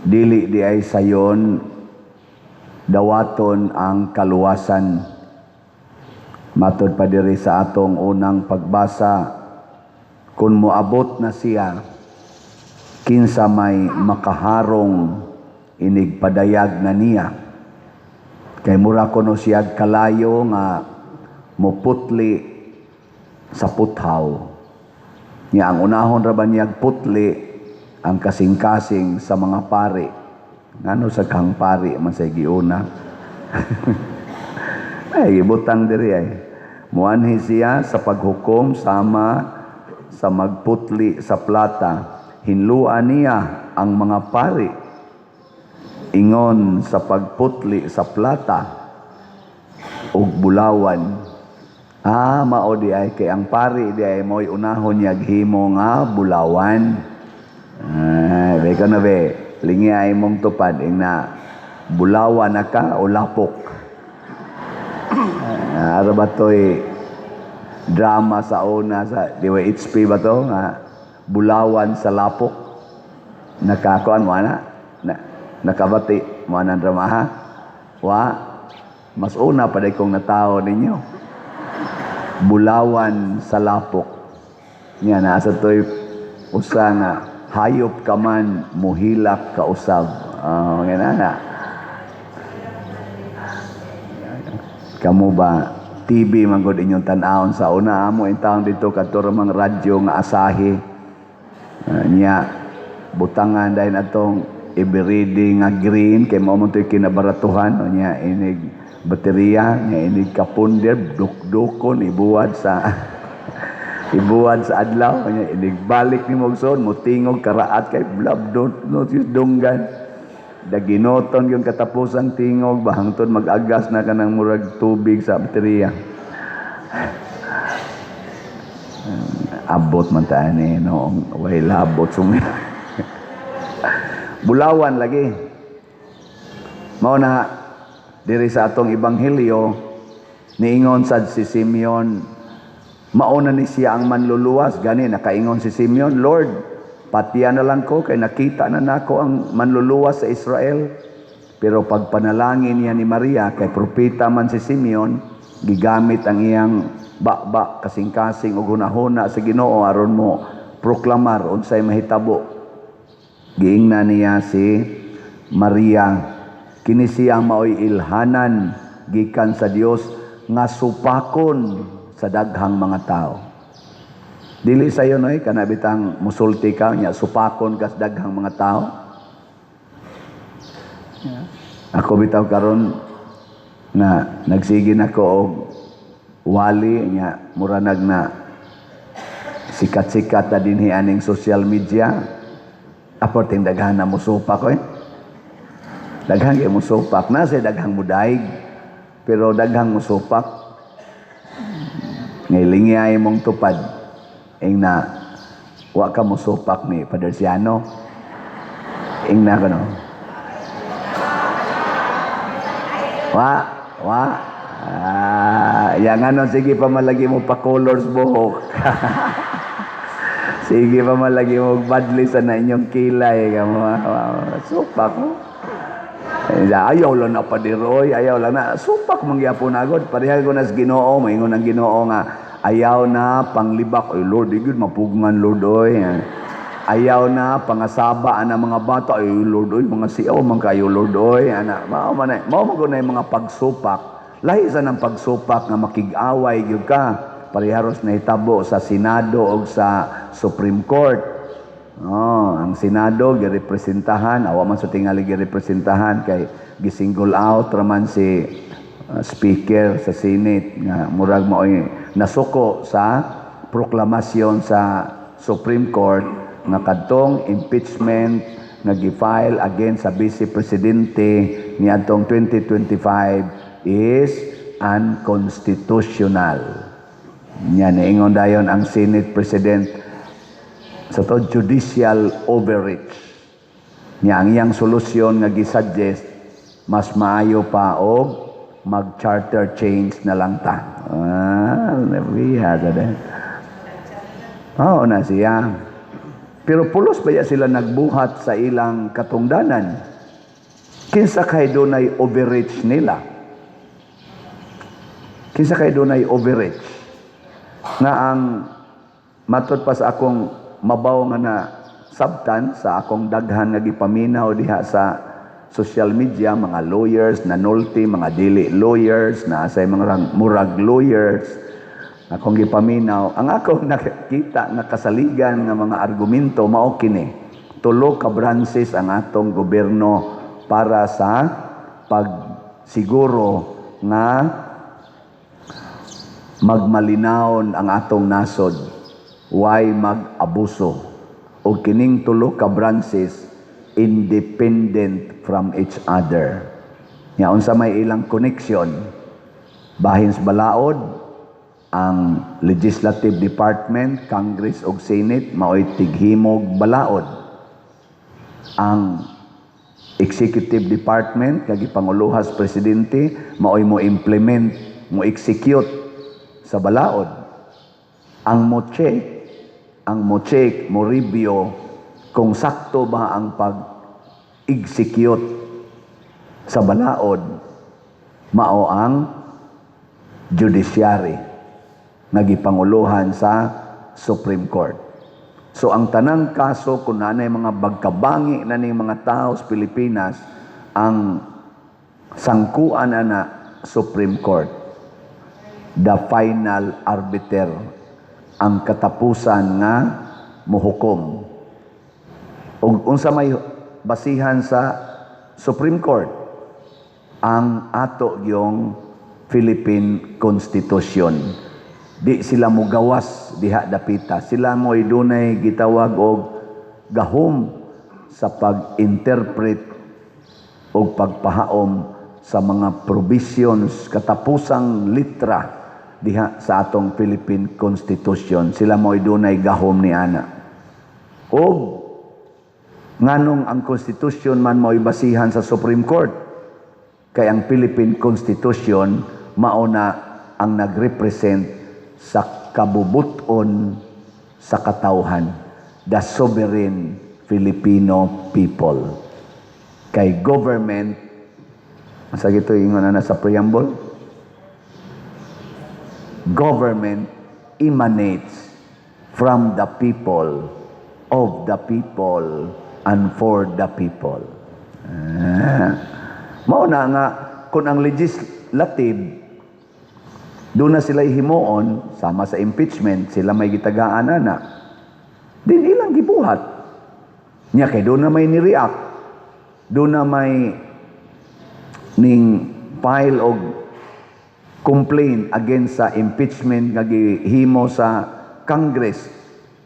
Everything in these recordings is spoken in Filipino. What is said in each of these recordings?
Dili di ay sayon dawaton ang kaluwasan. Matod pa diri sa atong unang pagbasa, kung moabot na siya, kinsa may makaharong inigpadayag na niya. Kay mura kuno siya kalayo nga muputli sa puthaw. Niya ang unahon ra ba niya putli ang kasing-kasing sa mga pari. Ngano sa kang pari man sa giuna. Ay ibutang diri ay. Muanhi siya sa paghukom sama sa magputli sa plata. Hinluan niya ang mga pari. Ingon sa pagputli sa plata ug bulawan. Mao di ay kay ang pari di ay mo'y unahon niya himo nga bulawan. Beka na be, lingi ay mong tupad na bulawan na ka o lapok. Ano ba to'y drama sa una sa DWHP ba to nga bulawan sa lapok? Nakakuan mo na? Nakabati mo na drama ha? Mas una pa kong natao ninyo. Bulawan sa lapok. Nga nasa to'y usa nga hayop ka man, muhilak ka usab. Ganana. Kamu ba, TV manggod inyong tanawon sa una, amo yung taon dito, katurang radyo nga asahi. Niya, butangan dahil atong ibiridi nga green, kay mo to'y kinabaratuhan, niya, inig baterya, niya, inig kapunder, dukdukon, ibuwad sa adlaw, inigbalik ni Mogson, mutingog karaat kay blabdot no dunggan. Daginoton yung katapusang tingog, bahangton mag-agas na kanang murag tubig sa baterya. Abot man tayo ni noong way labot sumi. Bulawan lagi. Mao na diri sa atong ebanghelyo niingon sad si Simeon. Mauna ni siya ang manluluwas. Gani, nakaingon si Simeon, Lord, patiyan na lang ko, kay nakita na nako ang manluluwas sa Israel. Pero pagpanalangin niya ni Maria, kay propeta man si Simeon, gigamit ang iyang bakba, kasing-kasing, o hunahuna sa Ginoo, aron mo proklamar, unsay mahitabo. Giingna niya si Maria, kini siya maoy ilhanan, gikan sa Dios, nga supakon sa daghang mga tao. Dili sayo noy kanabitang musulti ka nya supakon ka sa daghang mga tao. Ako bitaw karon na nagsige nako og wali nya muranag na sikat-sikat na dinhi aning social media. Aporting daghan na musupak ko Daghang kay musupak na sa daghang mudaig pero daghang musupak. Ngailingi ay mong tupad ing na wa ka musupak ni Padre Siano ing na kano yang ano, sige pa malagi mo pa colors buhok. Sige pa malagi mo badli sa na inyong kilay supak mo. Ayaw lang na padiroy, ayaw lang na supak mangyapon agad. Parehal ko na sa Ginoo, maingon ang Ginoo nga ayaw na panglibak. Ay Lord, igud mapugngan Lord oy. Ayaw na pangasaba ang mga bata. Ay Lord oy, mga siaw man kayo Lord oy. Mao man na yung mga pagsupak. Lahi sa ng pagsupak nga makig-away gyud ka. Pariharos na hitabo sa Senado o sa Supreme Court. Ang Senado girepresentahan, awa man sa tingali girepresentahan kay gisingle out raman si Speaker sa Senate nga murag maoy nasuko sa proklamasyon sa Supreme Court nga kadtong impeachment nga gi-file against sa Vice Presidente niadtong 2025 is unconstitutional. Nya niingon dayon ang Senate President sa to judicial overreach. Nya ang iyang solusyon nga gisuggest mas maayo pa og mag-charter change na lang ta. We had that. Na siya. Pero pulos baya sila nagbuhat sa ilang katungdanan. Kinsa kay dunay overreach nila. Kinsa kay dunay overreach. Nga ang matod pa sa akong mabaw nga na sabtan sa akong daghan nga gipaminaw diha sa social media, mga lawyers na nulti, mga dili lawyers na sa mga murag lawyers, akong gipaminaw, ang akong nakita nga kasaligan nga mga argumento mao kini. Tulo ka branches ang atong gobyerno para sa pagsiguro nga magmalinawon ang atong nasod, why mag-abuso. O kining tulo ka branches independent from each other. Nya unsa may ilang connection, bahin sa balaod, ang Legislative Department, Congress ug Senate mao'y tighimog balaod. Ang Executive Department kag ipanguluhas presidente mao'y mo implement, mo execute sa balaod. Ang mo check, mo review kung sakto ba ang pag-execute sa balaod, mao ang judiciary nagipanguluhan sa Supreme Court. So ang tanang kaso kung nanay mga bagkabangi na ning mga tao sa Pilipinas, ang sangkuan na Supreme Court, the final arbiter, ang katapusan nga muhukom. Ug unsa may basihan sa Supreme Court, ang ato yung Philippine Constitution. Di sila mo gawas diha dapita. Sila mo'y dunay gitawag og gahom sa pag-interpret o pagpahaom sa mga provisions, katapusang litra diha sa atong Philippine Constitution. Sila mo'y dunay gahom ni ana. O nganong ang Constitution man mo'y basihan sa Supreme Court, kay ang Philippine Constitution mauna ang nagrepresent sa kabubuton sa katawhan, the sovereign Filipino people. Kay government, sa gito ingon na sa preamble, government emanates from the people, of the people, and for the people. Mauna nga, kung ang legislative, doon na sila himuon, sama sa impeachment, sila may gitagaan na. Din ilang gibuhat. Nya kay doon na may ni-react. Doon na may ning file og complaint against sa impeachment nga gihimo sa Congress,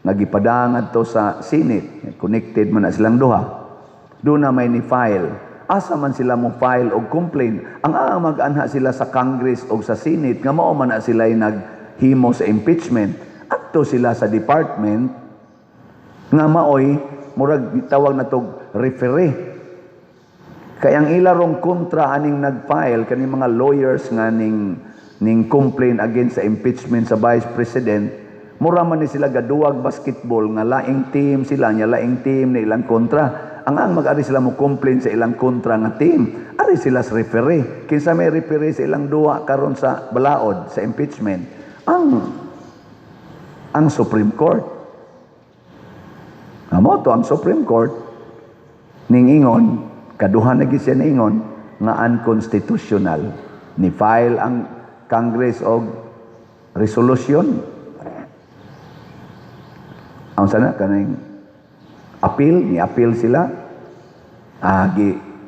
nga gipadangan to sa Senate. Connected man na silang duha. Doon na may ni-file. Asa man sila mo file og complaint, ang mag-anha sila sa Congress o sa Senate, nga mao man na sila naghimo sa impeachment, adto sila sa department, nga maoy, murag tawag na tog referee. Kaya ang ilarong kontra aning nag-file, kaning mga lawyers nga ning complaint against sa impeachment sa Vice President, mura man ni sila gaduwag basketball, nga laing team sila, nya laing team na ilang kontra. Ang mag-ari sila mo complain sa ilang kontra nga team. Ari sila sa referee. Kinsa may referee sa ilang duwa karon sa balaod, sa impeachment. Ang Supreme Court. Amo to ang Supreme Court ning ingon, kaduha na gid siya ingon nga unconstitutional. Ni file ang Congress og resolution. Ang sana kaning ni-appeal sila.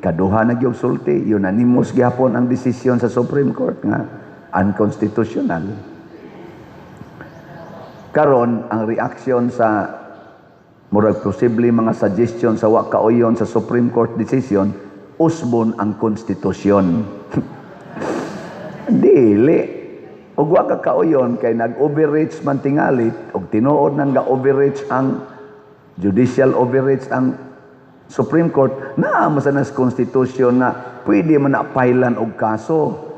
Kaduha na gyud sulti, unanimous gyapon ang desisyon sa Supreme Court nga unconstitutional. Karon ang reaction sa murag posible mga suggestion sa wa kauyon sa Supreme Court decision, usbon ang konstitusyon. Dili. Ug wa ka kauyon kay nag-overreach man tingalit og tinuod nang ga-overreach ang judicial overreach ang Supreme Court, na masanas konstitusyon na pwede man na pailan og kaso.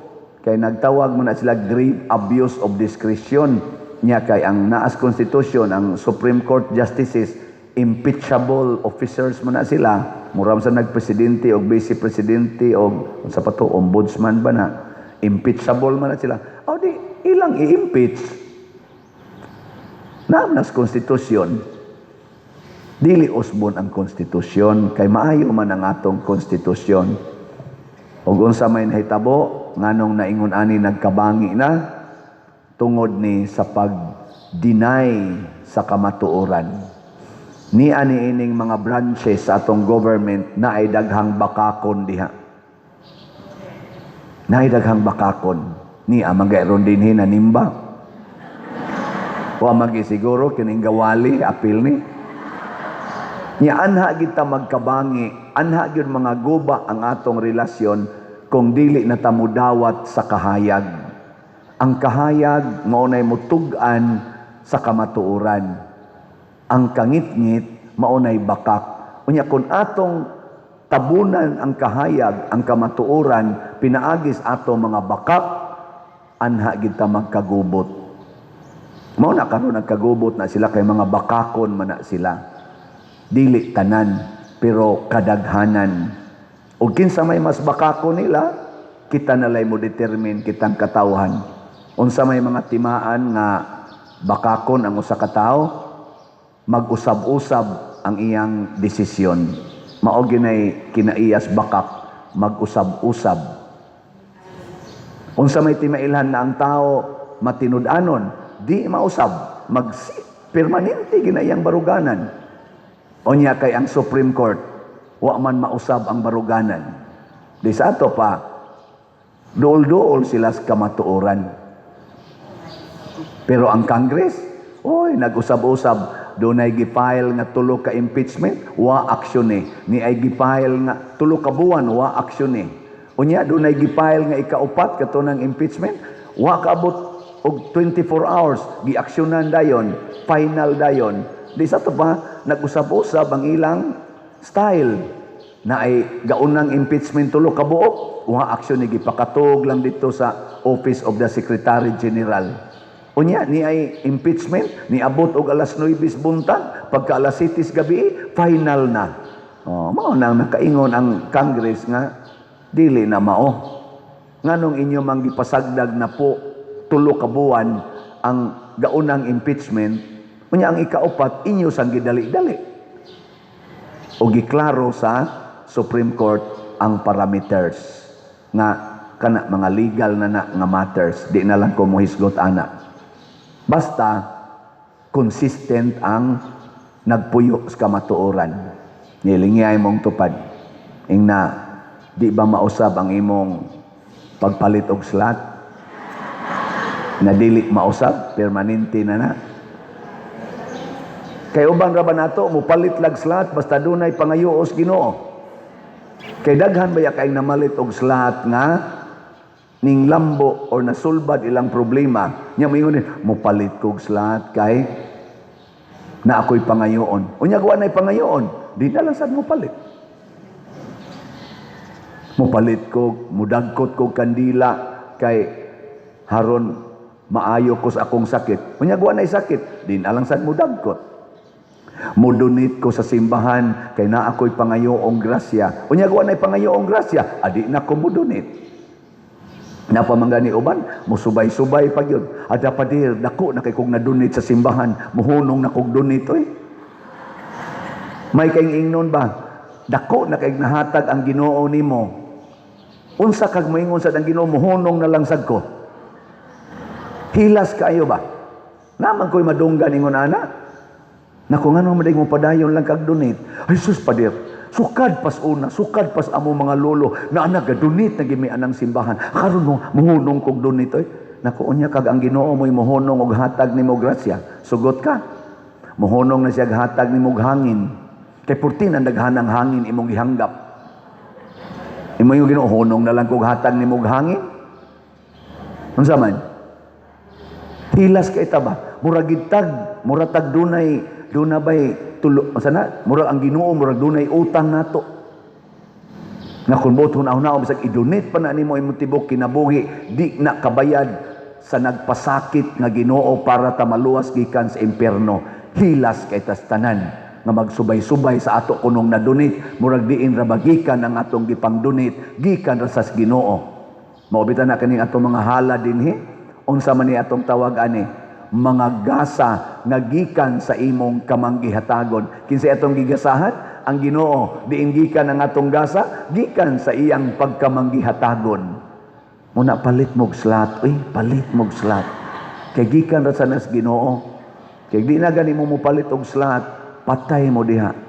Kay nagtawag man na sila grave abuse of discretion. Nya kay ang naas konstitusyon, ang Supreme Court justices, impeachable officers man na sila, muram sa nagpresidente o vice presidente o sa pato ombudsman ba na, impeachable man na sila. O di ilang i-impeach nas konstitusyon. Dili usbon ang konstitusyon kay maayo man ang atong konstitusyon. Ug unsa may nahitabo nganong naingon ani nagkabangi na tungod ni sa pag-deny sa kamatuoran. Ni ani ining mga branches sa atong government na ay daghang bakakon diha. Na ay daghang bakakon. Ni amagayron din hinanimba. Wa magi siguro kining gawali apil ni. Ni anha kita magkabangi, anha gyud mga guba ang atong relasyon kung dili na ta mudawat sa kahayag. Ang kahayag maunay mutug-an sa kamatuoran. Ang kangit-ngit maunay bakak. Unya kun atong tabunan ang kahayag, ang kamatuoran, pinaagis ato mga bakak, anha kita magkagubot. Mao na karon nagkagubot na sila kay mga bakakon man na sila. Dili tanan, pero kadaghanan. Ug kinsa may mas bakakon nila, kita nalay mo determine kitang katawhan. Unsa may mga timaan nga bakakon ang usa ka tawo, mag-usab-usab ang iyang desisyon. Mao ginay kinaiyas bakak, mag-usab-usab. Unsa may timailhan na ang tao matinud-anon, di mausab, permanente ginayang baruganan. Unya kay ang Supreme Court, wa man mausab ang baruganan. Di sa ato pa, dool-dool sila sa kamatuoran. Pero ang Congress, nag-usab-usab, doon ay gipile nga tulo ka impeachment, wa aksyon ni ay gipile nga tulo ka buwan, wa aksyon unya doon ay gipile nga ikaupat katunang impeachment, wa kaabot og 24 hours giaksyonan dayon, final dayon. Di sa to pa nag-usab-usab ang ilang style na ay gaunang impeachment tulo ka buok, wa aksyon ni gipakatog lang dito sa Office of the Secretary General. Unya, ni ay impeachment, ni abot og alas 9 buntag, pagka alas 7 gabi, final na. Mao nang nakaingon ang Congress nga, dili na mao. Nganong inyo mang gipasagdag na po, tulo ka buwan, ang gaunang impeachment, unya ang ikaupat, inyo sang gidali-dali. O giklaro sa Supreme Court ang parameters nga kana mga legal na nga matters, di na lang ko muhisgot ana. Basta, consistent ang nagpuyo sa kamatuoran. Nilingiyay mong tupad. Ingna, di ba mausab ang imong pagpalit og slot? Na dili mausab, permanente na. Kay ubang ra ba nato, mupalit lag slot, basta dunay pangayuos Ginoo. Kay daghan baya kay namalit og slot nga, ning lambo or nasulbad ilang problema nya moingon mo palit kog slot kay na ako'y pangayoon unya gawa nay pangayoon di na lang sad mo palit kog mudagkot kog kandila kay haron maayo ko sa akong sakit unya gawa nay sakit di na lang sad mudagkot mudunit ko sa simbahan kay na ako'y pangayoong grasya unya gawa nay pangayoong grasya adi na ko mudunit. Napamanggani uban, musubay-subay pa yun. Ada pa dir, dako na kay kong nadunit sa simbahan, muhunong na kong dunit, May kayong ingnon ba? Dako na kay nahatag ang Ginoo nimo. Unsa kag moingon sa ang Ginoo, muhunong na lang sad ko. Hilas kayo ba? Naman ko'y madunggan ingon ana. Naku nga naman mo padayon lang kag dunit. Ay sus pa dir. Sukad pas una, sukad pas amo mga lolo na nagadunit na gimi anang simbahan. Karon mo muhunong kog dunit Naku unya kag ang Ginoo mo'y muhunong og hatag nimo grasya. Sugot ka. Muhunong na siya hatag nimo hangin. Kay purti na daghanang hangin imong gihanggap. Imo yung Ginoo hunong na lang kog hatag nimo hangin. Unsa man? Hilas kay ta ba? Muratag dunay bay tulo sana murag ang Ginoo murag dunay utang nato nga kun boton una bisag idunit pa na nimo imong tibok kinabuhi di na kabayad sa nagpasakit nga Ginoo para ta maluwas gikan sa impierno hilas kay tas tanan nga magsubay-subay sa ato kunong na-donate, murag diin ra bagikan ang atong gipang-donate, gikan ra sa Ginoo. Maubitan na kaning atong mga hala dinhi, unsa man ni atong tawag ani, mga gasa nga gikan sa imong kamanggihatagon. Kinsay atong gigasahan? Ang Ginoo. Diin gikan ang atong gasa, gikan sa iyang pagkamanggihatagon. Muna palit mog slat, palit mog slat. Kay gikan ra sa nas Ginoo. Kay di na gani mo palit og slat, patay mo diha.